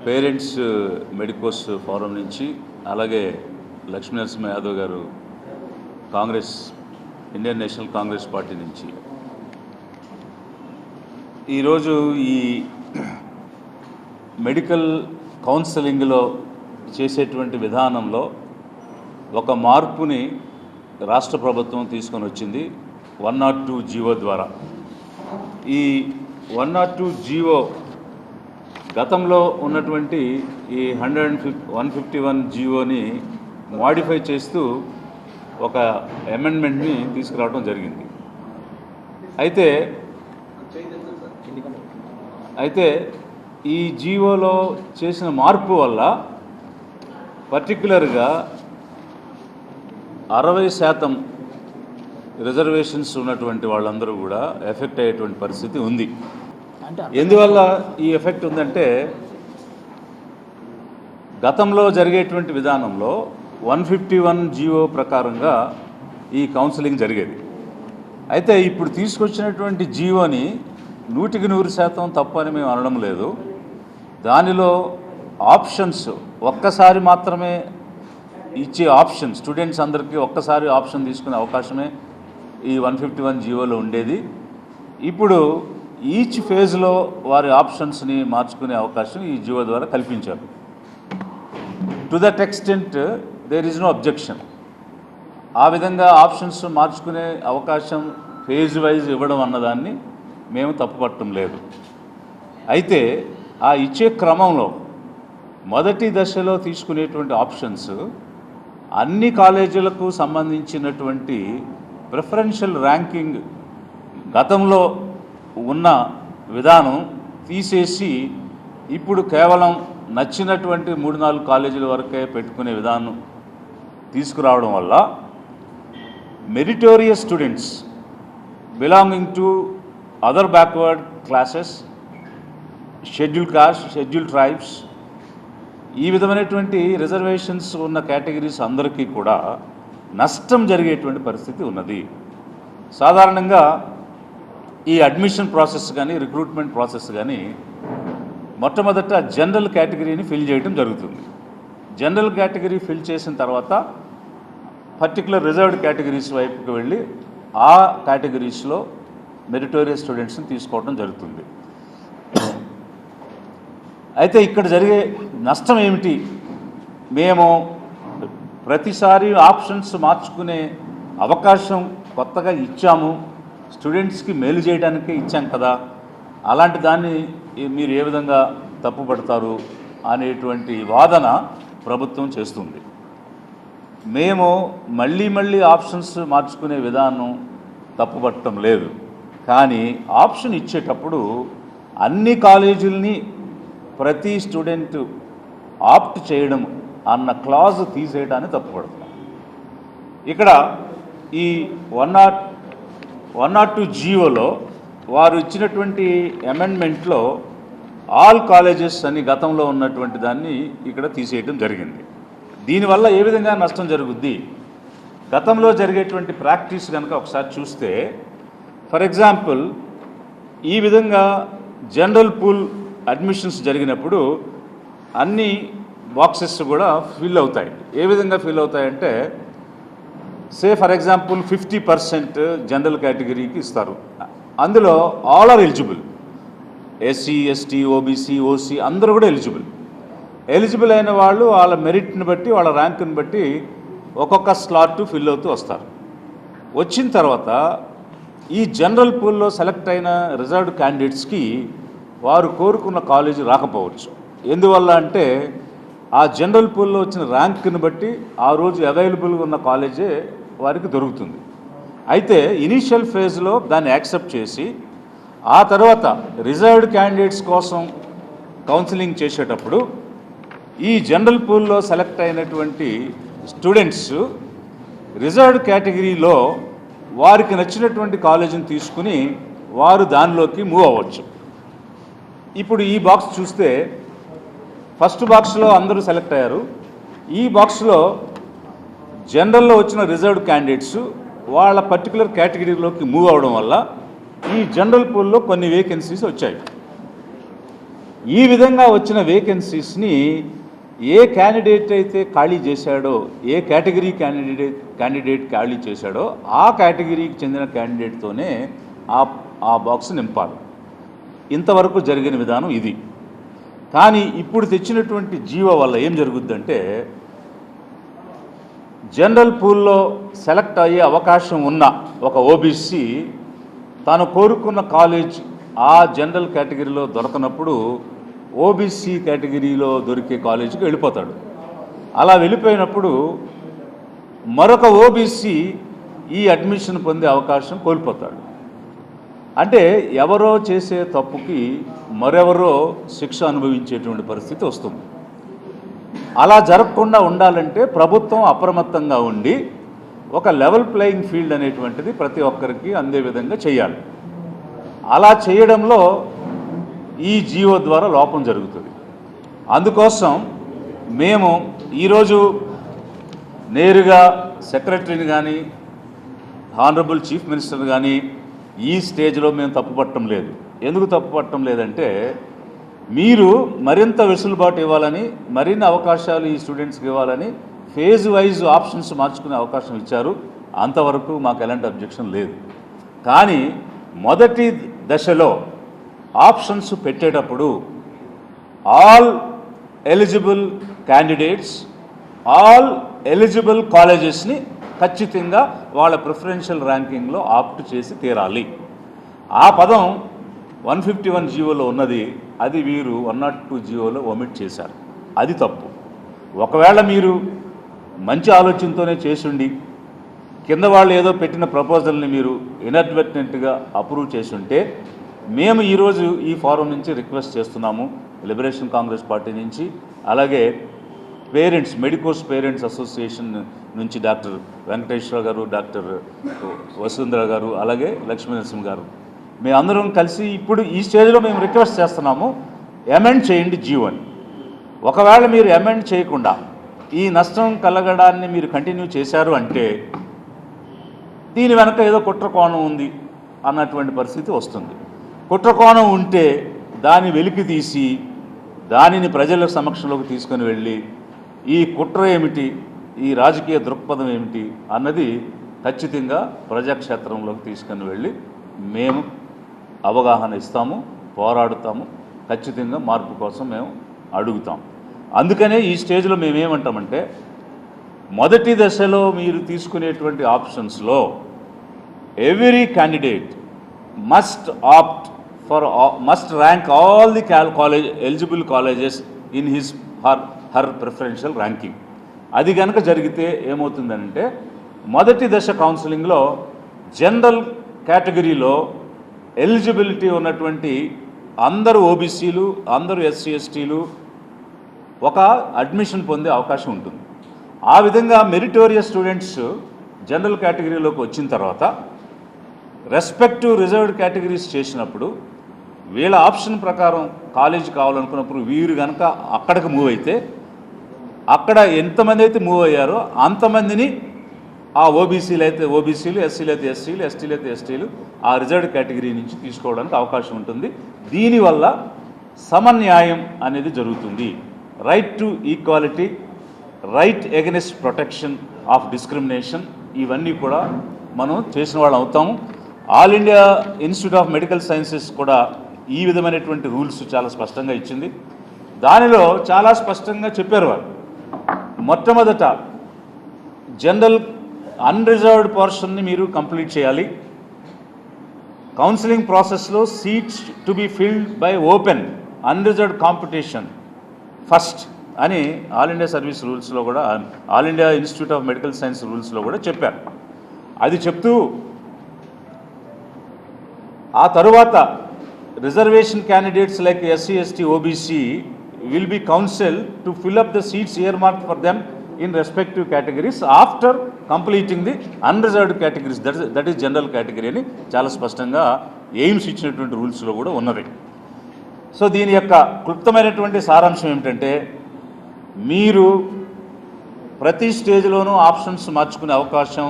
Parents medicos forum నుంచి అలాగే లక్ష్మీ నరసింహ యాదవ్ గారు Congress Indian national Congress party నుంచి ఈరోజు ఈ మెడికల్ కౌన్సిలింగ్లో చేసేటువంటి విధానంలో ఒక మార్పుని రాష్ట్ర ప్రభుత్వం తీసుకొని వచ్చింది 102 జీవో ద్వారా. ఈ 102 జీవో గతంలో ఉన్నటువంటి ఈ 151 జీవోని మాడిఫై చేస్తూ ఒక అమెండ్మెంట్ని తీసుకురావడం జరిగింది. అయితే ఈ జీవోలో చేసిన మార్పు వల్ల పర్టిక్యులర్గా 60% రిజర్వేషన్స్ ఉన్నటువంటి వాళ్ళందరూ కూడా ఎఫెక్ట్ అయ్యేటువంటి పరిస్థితి ఉంది. ఎందువల్ల ఈ ఎఫెక్ట్ ఉందంటే గతంలో జరిగేటువంటి విధానంలో 151 జీవో ప్రకారంగా ఈ కౌన్సిలింగ్ జరిగేది. అయితే ఇప్పుడు తీసుకొచ్చినటువంటి జీవోని 100% తప్పు అని మేము అనడం లేదు. దానిలో ఆప్షన్స్ ఒక్కసారి మాత్రమే ఇచ్చే ఆప్షన్, స్టూడెంట్స్ అందరికీ ఒక్కసారి ఆప్షన్ తీసుకునే అవకాశమే ఈ 151 జీవోలో ఉండేది. ఇప్పుడు ఈచ్ ఫేజ్లో వారి ఆప్షన్స్ని మార్చుకునే అవకాశం ఈ జీవో ద్వారా కల్పించారు. To that extent there is no objection. ఆ విధంగా ఆప్షన్స్ మార్చుకునే అవకాశం ఫేజ్ వైజ్ ఇవ్వడం అన్నదాన్ని మేము తప్పుపట్టడం లేదు. అయితే ఆ ఇచ్చే క్రమంలో మొదటి దశలో తీసుకునేటువంటి ఆప్షన్స్ అన్ని కాలేజీలకు సంబంధించినటువంటి ప్రిఫరెన్షియల్ ర్యాంకింగ్ గతంలో ఉన్న విధానం తీసేసి ఇప్పుడు కేవలం నచ్చినటువంటి 3-4 కాలేజీల వరకే పెట్టుకునే విధానం తీసుకురావడం వల్ల meritorious students belonging to other backward classes, schedule caste, schedule tribes, ఈ విధమైనటువంటి రిజర్వేషన్స్ ఉన్న కేటగిరీస్ అందరికీ కూడా నష్టం జరిగేటువంటి పరిస్థితి ఉన్నది. సాధారణంగా ఈ అడ్మిషన్ ప్రాసెస్ కానీ రిక్రూట్మెంట్ ప్రాసెస్ కానీ మొట్టమొదట జనరల్ కేటగిరీని ఫిల్ చేయడం జరుగుతుంది. జనరల్ కేటగిరీ ఫిల్ చేసిన తర్వాత పర్టికులర్ రిజర్వ్డ్ కేటగిరీస్ వైపుకి వెళ్ళి ఆ కేటగిరీస్లో మెరిటోరియస్ స్టూడెంట్స్ని తీసుకోవడం జరుగుతుంది. అయితే ఇక్కడ జరిగే నష్టం ఏమిటి? మేము ప్రతిసారి ఆప్షన్స్ మార్చుకునే అవకాశం కొత్తగా ఇచ్చాము, స్టూడెంట్స్కి మేలు చేయడానికే ఇచ్చాం కదా, అలాంటి దాన్ని మీరు ఏ విధంగా తప్పుపడతారు అనేటువంటి వాదన ప్రభుత్వం చేస్తుంది. మేము మళ్ళీ ఆప్షన్స్ మార్చుకునే విధానం తప్పుపట్టడం లేదు. కానీ ఆప్షన్ ఇచ్చేటప్పుడు అన్ని కాలేజీలని ప్రతి స్టూడెంట్ ఆప్ట్ చేయడం అన్న క్లాజ్ తీసేయడాన్ని తప్పుపడుతున్నాం. ఇక్కడ ఈ 102 జీవోలో వారు ఇచ్చినటువంటి అమెండ్మెంట్లో ఆల్ కాలేజెస్ అని గతంలో ఉన్నటువంటి దాన్ని ఇక్కడ తీసేయడం జరిగింది. దీనివల్ల ఏ విధంగా నష్టం జరుగుద్ది? గతంలో జరిగేటువంటి ప్రాక్టీస్ కనుక ఒకసారి చూస్తే, ఫర్ ఎగ్జాంపుల్ ఈ విధంగా జనరల్ పూల్ అడ్మిషన్స్ జరిగినప్పుడు అన్ని బాక్సెస్ కూడా ఫిల్ అవుతాయి. ఏ విధంగా ఫిల్ అవుతాయంటే, సే ఫర్ ఎగ్జాంపుల్ 50% జనరల్ కేటగిరీకి ఇస్తారు. అందులో all are eligible, SC, ST, OBC, OC అందరూ కూడా ఎలిజిబుల్ అయిన వాళ్ళు వాళ్ళ మెరిట్ని బట్టి, వాళ్ళ ర్యాంకుని బట్టి ఒక్కొక్క స్లాట్ ఫిల్ అవుతూ వస్తారు. వచ్చిన తర్వాత ఈ జనరల్ పూల్లో సెలెక్ట్ అయిన రిజర్వ్డ్ క్యాండిడేట్స్కి వారు కోరుకున్న కాలేజీ రాకపోవచ్చు. ఎందువల్ల అంటే ఆ జనరల్ పూల్లో వచ్చిన ర్యాంక్ని బట్టి ఆ రోజు అవైలబుల్గా ఉన్న కాలేజే వారికి దొరుకుతుంది. అయితే ఇనీషియల్ ఫేజ్లో దాన్ని యాక్సెప్ట్ చేసి ఆ తర్వాత రిజర్వ్డ్ క్యాండిడేట్స్ కోసం కౌన్సిలింగ్ చేసేటప్పుడు ఈ జనరల్ పూల్లో సెలెక్ట్ అయినటువంటి స్టూడెంట్స్ రిజర్వ్డ్ కేటగిరీలో వారికి నచ్చినటువంటి కాలేజీని తీసుకుని వారు దానిలోకి మూవ్ అవ్వచ్చు. ఇప్పుడు ఈ బాక్స్ చూస్తే ఫస్ట్ బాక్స్లో అందరూ సెలెక్ట్ అయ్యారు. ఈ బాక్స్లో జనరల్లో వచ్చిన రిజర్వ్డ్ క్యాండిడేట్స్ వాళ్ళ పర్టికులర్ కేటగిరీలోకి మూవ్ అవడం వల్ల ఈ జనరల్ పూల్లో కొన్ని వేకెన్సీస్ వచ్చాయి. ఈ విధంగా వచ్చిన వేకెన్సీస్ని ఏ క్యాండిడేట్ అయితే ఖాళీ చేశాడో, ఏ కేటగిరీ క్యాండిడేట్ ఖాళీ చేశాడో ఆ కేటగిరీకి చెందిన క్యాండిడేట్తోనే ఆ బాక్స్ నింపాలి. ఇంతవరకు జరిగిన విధానం ఇది. కానీ ఇప్పుడు తెచ్చినటువంటి జీవో వల్ల ఏం జరుగుద్దంటే, జనరల్ పూల్లో సెలెక్ట్ అయ్యే అవకాశం ఉన్న ఒక ఓబీసీ తాను కోరుకున్న కాలేజ్ ఆ జనరల్ కేటగిరీలో దొరకనప్పుడు ఓబీసీ కేటగిరీలో దొరికే కాలేజీకి వెళ్ళిపోతాడు. అలా వెళ్ళిపోయినప్పుడు మరొక ఓబీసీ ఈ అడ్మిషన్ పొందే అవకాశం కోల్పోతాడు. అంటే ఎవరో చేసే తప్పుకి మరెవరో శిక్ష అనుభవించేటువంటి పరిస్థితి వస్తుంది. అలా జరగకుండా ఉండాలంటే ప్రభుత్వం అప్రమత్తంగా ఉండి ఒక లెవెల్ ప్లేయింగ్ ఫీల్డ్ అనేటువంటిది ప్రతి ఒక్కరికి అందే విధంగా చేయాలి. అలా చేయడంలో ఈ జీవో ద్వారా లోపం జరుగుతుంది. అందుకోసం మేము ఈరోజు నేరుగా సెక్రటరీని కానీ హానరబుల్ చీఫ్ మినిస్టర్ కానీ ఈ స్టేజ్లో మేము తప్పుపట్టడం లేదు. ఎందుకు తప్పుపట్టడం లేదంటే, మీరు మరింత వెసులుబాటు ఇవ్వాలని, మరిన్ని అవకాశాలు ఈ స్టూడెంట్స్కి ఇవ్వాలని ఫేజ్ వైజ్ ఆప్షన్స్ మార్చుకునే అవకాశం ఇచ్చారు. అంతవరకు మాకు ఎలాంటి అబ్జెక్షన్ లేదు. కానీ మొదటి దశలో ఆప్షన్స్ పెట్టేటప్పుడు all eligible candidates, all eligible కాలేజెస్ని ఖచ్చితంగా వాళ్ళ ప్రిఫరెన్షియల్ ర్యాంకింగ్లో ఆప్ట్ చేసి తీరాలి. ఆ పదం 151 జీవోలో ఉన్నది, అది వీరు 102 జీవోలో ఒమిట్ చేశారు. అది తప్పు. ఒకవేళ మీరు మంచి ఆలోచనతోనే చేసుండి కింద వాళ్ళు ఏదో పెట్టిన ప్రపోజల్ని మీరు ఇన్అడ్వర్టెంట్గా అప్రూవ్ చేసుంటే, మేము ఈరోజు ఈ ఫారం నుంచి రిక్వెస్ట్ చేస్తున్నాము, లిబరేషన్ కాంగ్రెస్ పార్టీ నుంచి, అలాగే పేరెంట్స్, మెడికోస్ పేరెంట్స్ అసోసియేషన్ నుంచి డాక్టర్ వెంకటేశ్వర గారు, డాక్టర్ వసుంధర గారు, అలాగే లక్ష్మీనరసింహ గారు, మేమందరం కలిసి ఇప్పుడు ఈ స్టేజ్లో మేము రిక్వెస్ట్ చేస్తున్నాము, అమెండ్ చేయండి జీవోని. ఒకవేళ మీరు అమెండ్ చేయకుండా ఈ నష్టం కలగడాన్ని మీరు కంటిన్యూ చేశారు అంటే దీని వెనక ఏదో కుట్రకోణం ఉంది అన్నటువంటి పరిస్థితి వస్తుంది. కుట్రకోణం ఉంటే దాన్ని వెలికి తీసి దానిని ప్రజల సమక్షంలోకి తీసుకొని వెళ్ళి ఈ కుట్ర ఏమిటి, ఈ రాజకీయ దృక్పథం ఏమిటి అన్నది ఖచ్చితంగా ప్రజాక్షేత్రంలోకి తీసుకొని వెళ్ళి మేము అవగాహన ఇస్తాము, పోరాడుతాము, ఖచ్చితంగా మార్పు కోసం మేము అడుగుతాం. అందుకనే ఈ స్టేజ్లో మేమేమంటామంటే, మొదటి దశలో మీరు తీసుకునేటువంటి ఆప్షన్స్లో every candidate must rank all the eligible colleges in her preferential ranking. అది కనుక జరిగితే ఏమవుతుందంటే, మొదటి దశ కౌన్సిలింగ్లో జనరల్ కేటగిరీలో ఎలిజిబిలిటీ ఉన్నటువంటి అందరూ ఓబీసీలు, అందరూ ఎస్సీ ఎస్టీలు ఒక అడ్మిషన్ పొందే అవకాశం ఉంటుంది. ఆ విధంగా మెరిటోరియస్ స్టూడెంట్స్ జనరల్ కేటగిరీలోకి వచ్చిన తర్వాత రెస్పెక్టివ్ రిజర్వ్డ్ కేటగిరీస్ చేసినప్పుడు వీళ్ళ ఆప్షన్ ప్రకారం కాలేజ్ కావాలనుకున్నప్పుడు వీరు కనుక అక్కడికి మూవ్ అయితే, అక్కడ ఎంతమంది అయితే మూవ్ అయ్యారో అంతమందిని ఆ ఓబీసీలు అయితే ఓబీసీలు, ఎస్సీలు అయితే ఎస్సీలు, ఎస్టీలు అయితే ఎస్టీలు ఆ రిజర్వ్డ్ కేటగిరీ నుంచి తీసుకోవడానికి అవకాశం ఉంటుంది. దీనివల్ల సమన్యాయం అనేది జరుగుతుంది. Right to equality, right against protection of discrimination, ఇవన్నీ కూడా మనం చేసిన వాళ్ళం అవుతాము. All India institute of medical sciences కూడా ఈ విధమైనటువంటి రూల్స్ చాలా స్పష్టంగా ఇచ్చింది. దానిలో చాలా స్పష్టంగా చెప్పారు వారు, మొట్టమొదట జనరల్ అన్రిజర్వ్డ్ పోర్షన్ని మీరు కంప్లీట్ చేయాలి. కౌన్సిలింగ్ ప్రాసెస్లో seats to be filled by open unreserved competition first అని ఆల్ ఇండియా సర్వీస్ రూల్స్లో కూడా, all India institute of medical science రూల్స్లో కూడా చెప్పారు. అది చెప్తూ ఆ తరువాత reservation candidates like SC ST OBC will be council to fill up the seats earmark for them in respective categories after completing the unreserved categories, that is general category అని చాలా స్పష్టంగా ఎయిమ్స్ ఇచ్చినటువంటి రూల్స్లో కూడా ఉన్నది. So దీని యొక్క క్లుప్తమైనటువంటి సారాంశం ఏమిటంటే, మీరు ప్రతి స్టేజ్లోనూ ఆప్షన్స్ మార్చుకునే అవకాశం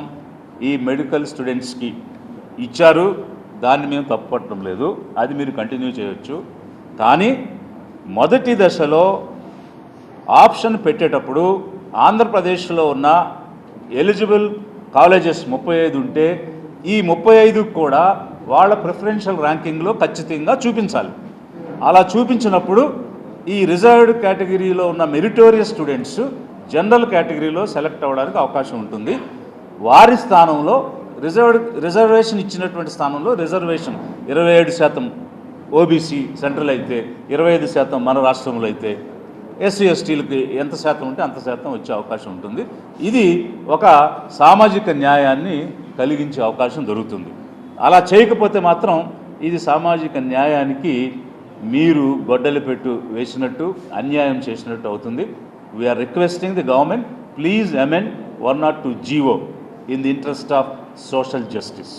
ఈ మెడికల్ స్టూడెంట్స్కి ఇచ్చారు. దాన్ని మేము తప్పుపట్టడం లేదు, అది మీరు కంటిన్యూ చేయొచ్చు. కానీ మొదటి దశలో ఆప్షన్ పెట్టేటప్పుడు ఆంధ్రప్రదేశ్లో ఉన్న ఎలిజిబుల్ కాలేజెస్ 35 ఉంటే ఈ 35 కూడా వాళ్ళ ప్రిఫరెన్షియల్ ర్యాంకింగ్లో ఖచ్చితంగా చూపించాలి. అలా చూపించినప్పుడు ఈ రిజర్వ్డ్ కేటగిరీలో ఉన్న మెరిటోరియస్ స్టూడెంట్స్ జనరల్ కేటగిరీలో సెలెక్ట్ అవ్వడానికి అవకాశం ఉంటుంది. వారి స్థానంలో రిజర్వేషన్ ఇచ్చినటువంటి స్థానంలో రిజర్వేషన్ 27% ఓబీసీ సెంట్రల్ అయితే, 25% మన రాష్ట్రంలో అయితే, ఎస్సీ ఎస్టీలకి ఎంత శాతం ఉంటే అంత శాతం వచ్చే అవకాశం ఉంటుంది. ఇది ఒక సామాజిక న్యాయాన్ని కలిగించే అవకాశం దొరుకుతుంది. అలా చేయకపోతే మాత్రం ఇది సామాజిక న్యాయానికి మీరు గొడ్డలి పెట్టు వేసినట్టు, అన్యాయం చేసినట్టు అవుతుంది. We are requesting the government, please amend 102 GO in the interest of social justice.